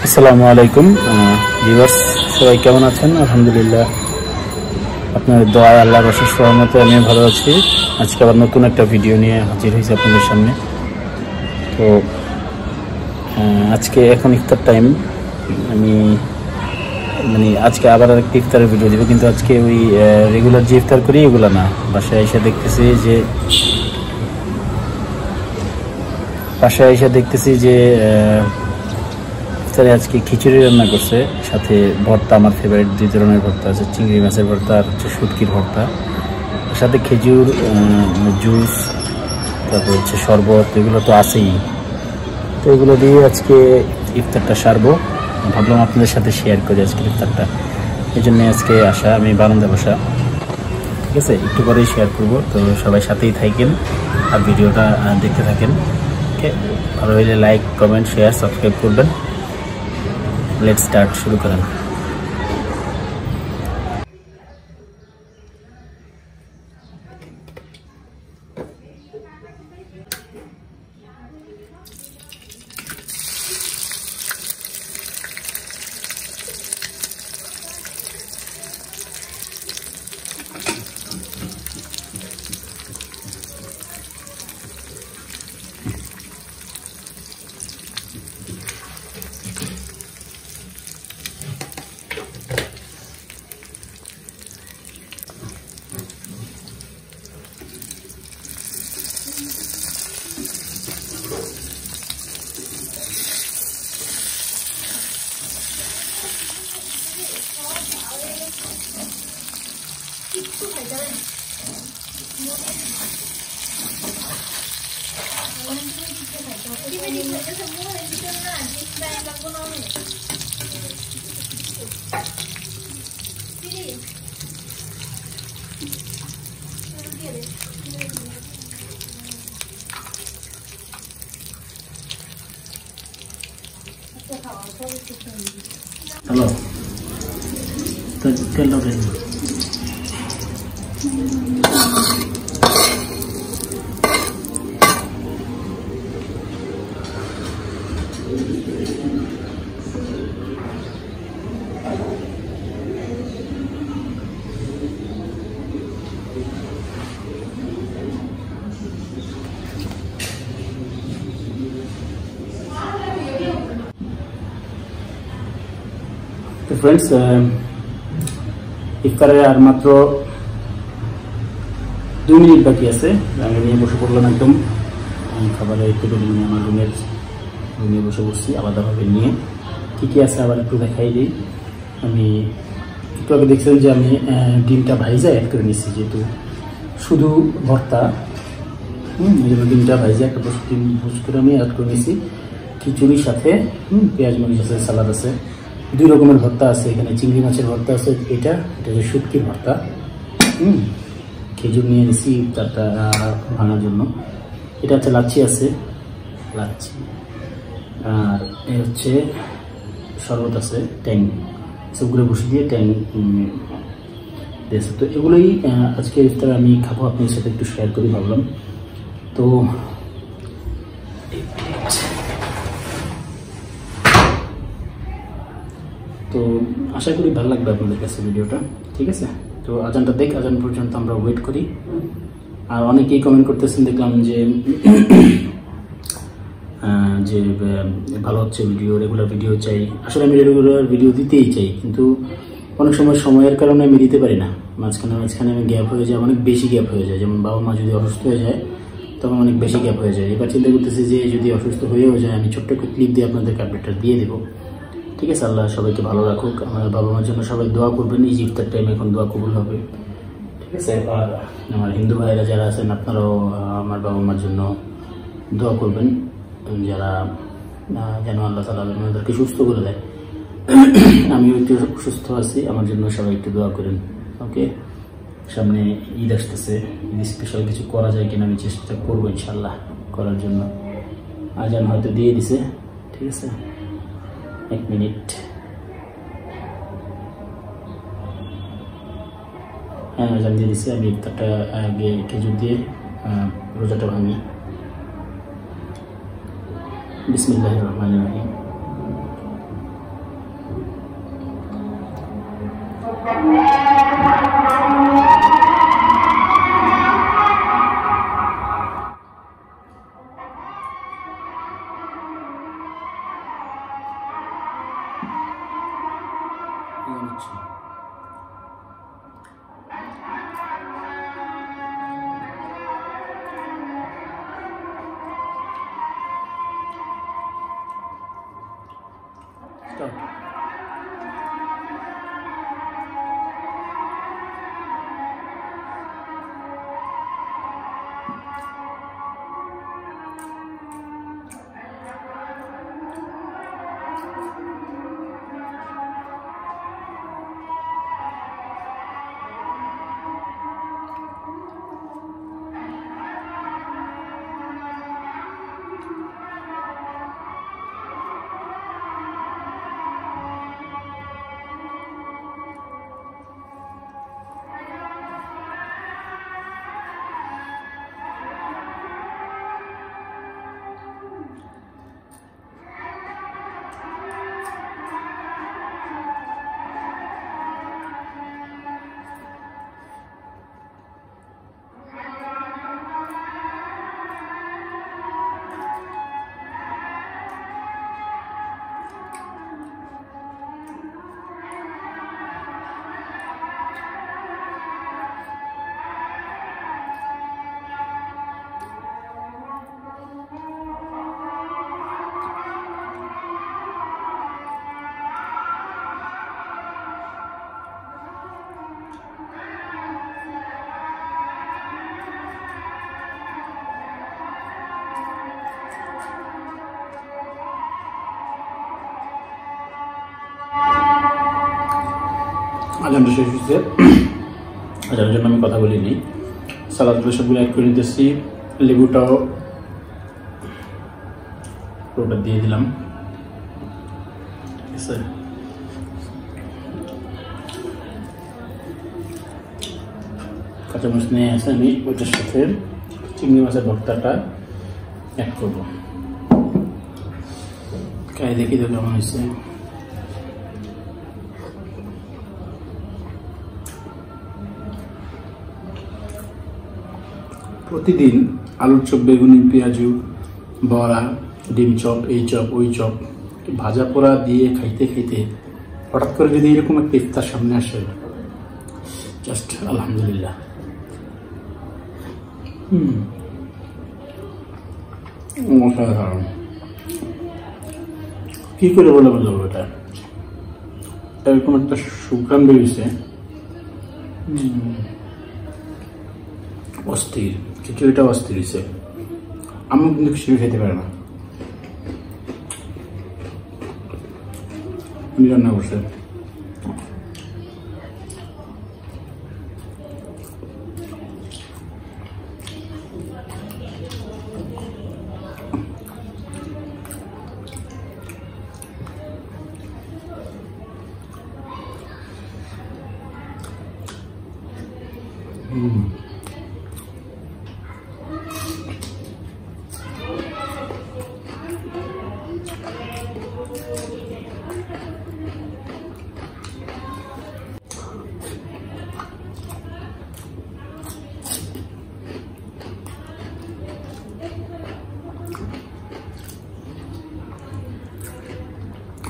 আসসালামু আলাইকুম ভিউয়ার্স, সবাই কেমন আছেন? আলহামদুলিল্লাহ, আপনাদের দোয়ায় আল্লাহর অশেষ রহমতে আমি ভালো আছি। আজকে আবার নতুন একটা ভিডিও নিয়ে হাজির হয়েছি আপনাদের সামনে। তো আজকে এখন ইফতার টাইম, আমি আজকে আবার আরেকটা ইফতারের ভিডিও দিব, কিন্তু আজকে ওই রেগুলার যে ইফতার করি এগুলো না। বাসায় এসে দেখতেছি যে ইফতারে আজকে খিচুড়ি রান্না করছে, সাথে ভর্তা। আমার ফেভারিট দুই ধরনের ভর্তা আছে, চিংড়ি মাছের ভর্তা আর হচ্ছে শুটকির ভর্তা, সাথে খেজুর, জুস, তারপর হচ্ছে শরবত, এগুলো তো আছেই। তো এগুলো দিয়ে আজকে ইফতারটা সারবো, ভাবলাম আপনাদের সাথে শেয়ার করি আজকের ইফতারটা। এই জন্যে আজকে আসা, আমি বারান্দা বসা। ঠিক আছে, একটু পরেই শেয়ার করবো। তো সবাই সাথেই থাকেন আর ভিডিওটা দেখতে থাকেন। ওকে, ভালো হইলে লাইক, কমেন্ট, শেয়ার, সাবস্ক্রাইব করবেন। লেটস স্টার্ট, শুরু করেন। হ্যালো, তেল দেন। তো ফ্রেন্ডস, ইফতারে আর মাত্র 2 মিনিট বাকি আছে। আমি নিয়ে বসে পড়লাম একদম খাবারের টেবিল নিয়ে, আমার রুমে বসে পড়ছি আলাদাভাবে নিয়ে। কী কী আছে আবার একটু দেখাই দিই। আমি একটু আগে দেখছিলাম যে আমি ডিমটা ভাইজা অ্যাড করে নিচ্ছি, যেহেতু শুধু ভর্তা। এই জন্য ডিমটা ভাইজা একটা ডিম ভুজ করে আমি অ্যাড করে নিচ্ছি। খিচুড়ির সাথে পেঁয়াজ মরিচ আছে, সালাদ আছে, 2 রকমের ভর্তা আছে। এখানে চিংড়ি মাছের ভর্তা আছে, এটা হচ্ছে শুটকির ভর্তা। খেজুর নিয়ে নিছি তারটা ভাঙার জন্য। এটা হচ্ছে লাচ্ছি আছে, লাচ্ছি। আর এ হচ্ছে শরবত আছে, ট্যাং সবগুলো বসে দিয়ে ট্যাং দিয়েছে। তো এগুলোই আজকে ইফতার আমি খাবো, আপনার সাথে একটু শেয়ার করি ভাবলাম। তো আশা করি ভালো লাগবে আপনাদের কাছে ভিডিওটা। ঠিক আছে, তো আজানটা আজান পর্যন্ত আমরা ওয়েট করি। আর অনেকেই কমেন্ট করতেছেন, দেখলাম যে ভালো হচ্ছে ভিডিও, রেগুলার ভিডিও চাই। আসলে আমি রেগুলার ভিডিও দিতেই চাই, কিন্তু অনেক সময় সময়ের কারণে আমি দিতে পারি না। মাঝখানে আমি গ্যাপ হয়ে যায়, অনেক বেশি গ্যাপ হয়ে যায়। যেমন বাবা মা যদি অসুস্থ হয়ে যায় তখন অনেক বেশি গ্যাপ হয়ে যায়। এবার চিন্তা করতেছি যে যদি অসুস্থ হয়েও যায়, আমি ছোট্ট একটা ক্লিপ দিয়ে আপনাদের আপডেটটা দিয়ে দেবো। ঠিক আছে, আল্লাহ সবাইকে ভালো রাখুক। আমার বাবা মার জন্য সবাই দোয়া করবেন। এই ইফতার টাইম এখন দোয়া কবুল হবে। ঠিক আছে, আর আমার হিন্দু ভাইরা যারা আছেন, আপনারাও আমার বাবা মার জন্য দোয়া করবেন, যারা যেন আল্লাহ তাআলা ওনাদেরকে সুস্থ করে দেয়। আমিও একটু সুস্থ আছি, আমার জন্য সবাই একটু দোয়া করেন। ওকে, সামনে ঈদ আসতেছে, ঈদ স্পেশাল কিছু করা যায় কিনা আমি চেষ্টা করবো ইনশাল্লাহ করার জন্য। আজান হয়তো দিয়ে দিছে। ঠিক আছে, 1 মিনিট। হ্যাঁ, আজান দিয়ে দিছে। আমি ইফতারটা আগে খেজুর দিয়ে রোজাটা ভাঙি। বিসমিল্লাহির রহমানির রহিম। Start. আজানটা শেষ হচ্ছে, আজানের জন্য আমি কথা বলিনি। সালাদগুলো সবগুলো অ্যাড করে নিতেছি, লেবুটাও পুরোটা দিয়ে দিলাম। ঠিক আছে, কাঁচামরিচ নিয়ে আসে আমি ওইটার সাথে চিংড়ি মাছের ভর্তাটা অ্যাড করবো। খাই দেখি তো কেমন হয়েছে। প্রতিদিন আলুর চপ, বেগুনি, পেঁয়াজু, বড়া, ডিম চপ, এই চপ ওই চপ, ভাজা পোড়া দিয়ে খাইতে খাইতে হঠাৎ করে যদি এরকম একটা ইফতার সামনে আসে, জাস্ট আলহামদুলিল্লাহ। অসাধারণ, কি করে বলে বলবো, এটা এরকম একটা সুঘ্রাণ বেরিয়েছে, অস্থির। খিচুড়িটা অস্থির হয়েছে। আমি কিন্তু খিচুড়ি খেতে পারে না, উনি রান্না করছে।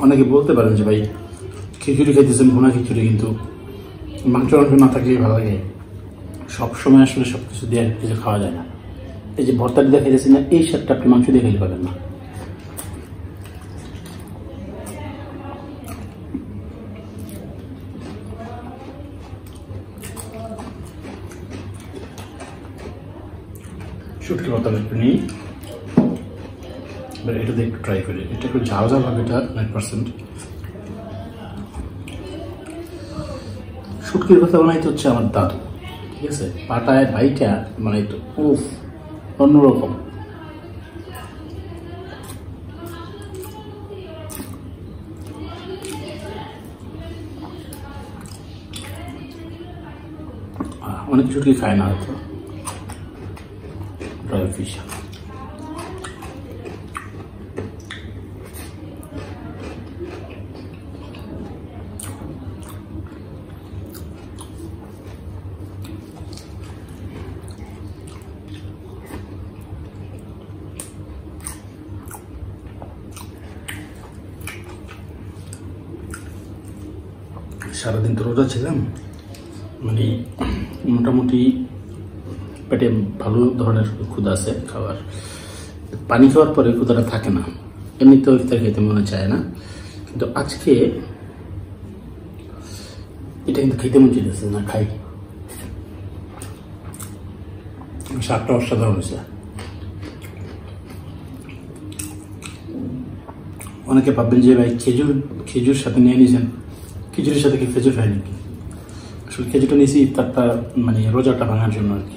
অনেকে বলতে পারেন যে ভাই খিচুড়ি খাইতেছেন ভুনা খিচুড়ি, কিন্তু মাংস না থাকলে ভালো লাগে। সবসময় আসলে সব কিছু দিয়ে কিছু খাওয়া যায় না। এই যে ভর্তাটি দিয়ে খাইতেছেন না, এই স্বাদটা আপনি মাংস দিয়ে খেতে পারেন না। শুটকি ভর্তা একটু নিই, এটাতে একটু ট্রাই করি। এটা একটু ঝাল ঝাল হবে, এটা 9%। শুটকির ভর্তা বানাইতে হচ্ছে আমার দাদু, ঠিক আছে, পাটায় বাইটা বানাইতো, উফ অন্যরকম। অনেক শুটকি খায় না হয়তো, ড্রাই ফিশ। সারাদিন তো রোজা ছিলাম, মানে মোটামুটি পেটে ভালো ধরনের ক্ষুধা আছে খাবার। পানি খাওয়ার পরে ক্ষুধাটা থাকে না, এমনিতেও ইফতার খেতে মনে চায় না, কিন্তু আজকে এটা কিন্তু খেতে মন চাইতেছে না, খাই। স্বাদটা অসাধারণ হয়েছে। অনেকে ভাববেন যে ভাই খেজুর সাথে নিয়ে নিয়েছেন, খিচুড়ির সাথে কি খেজুর খাই নাকি? আসলে খেজুরটা নিয়েছি ইফতারটা মানে রোজাটা ভাঙার জন্য আর কি।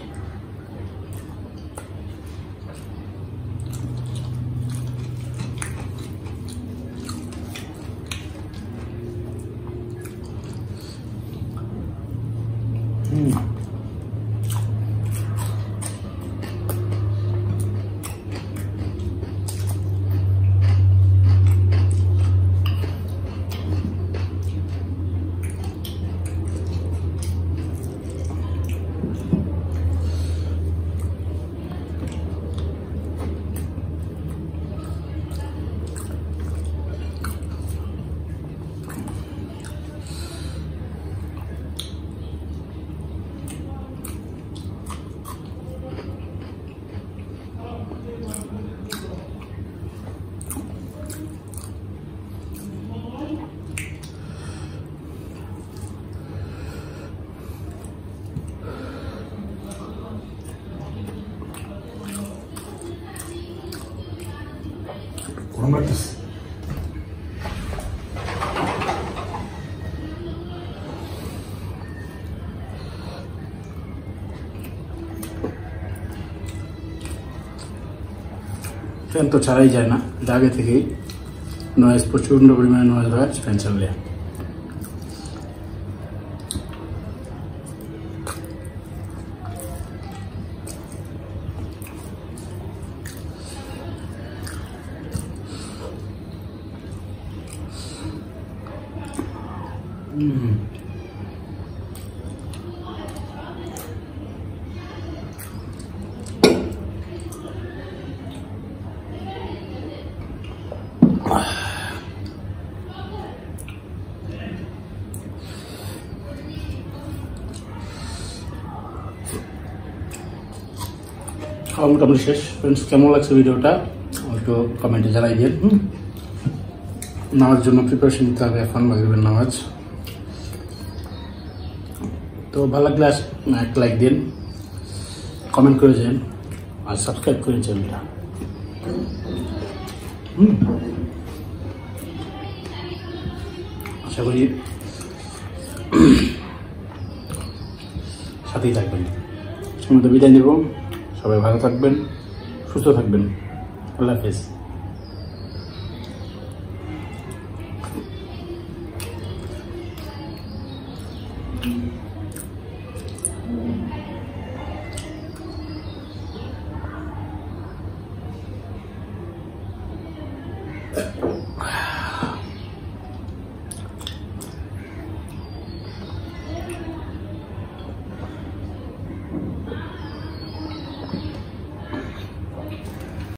গরম লাগতেছে। ফ্যান তো ছাড়াই যায় না, আগে থেকেই নয়েজ, প্রচণ্ড পরিমাণে নয়েজ হয় ফ্যান চাললে। খাওয়া মোটামুটি শেষ। ফ্রেন্ডস, কেমন লাগছে ভিডিওটা একটু কমেন্টে জানাই দিন। নামাজ জন্য প্রিপারেশন নিতে হবে এখন, মাগরিবের নামাজ। তো ভালো লাগলে একটা লাইক দিন, কমেন্ট করে যান আর সাবস্ক্রাইব করে চ্যানেলটা। আশা করি সাথেই থাকবেন। আমি তো বিদায় নেব, সবাই ভালো থাকবেন, সুস্থ থাকবেন। আল্লাহ হাফেজ।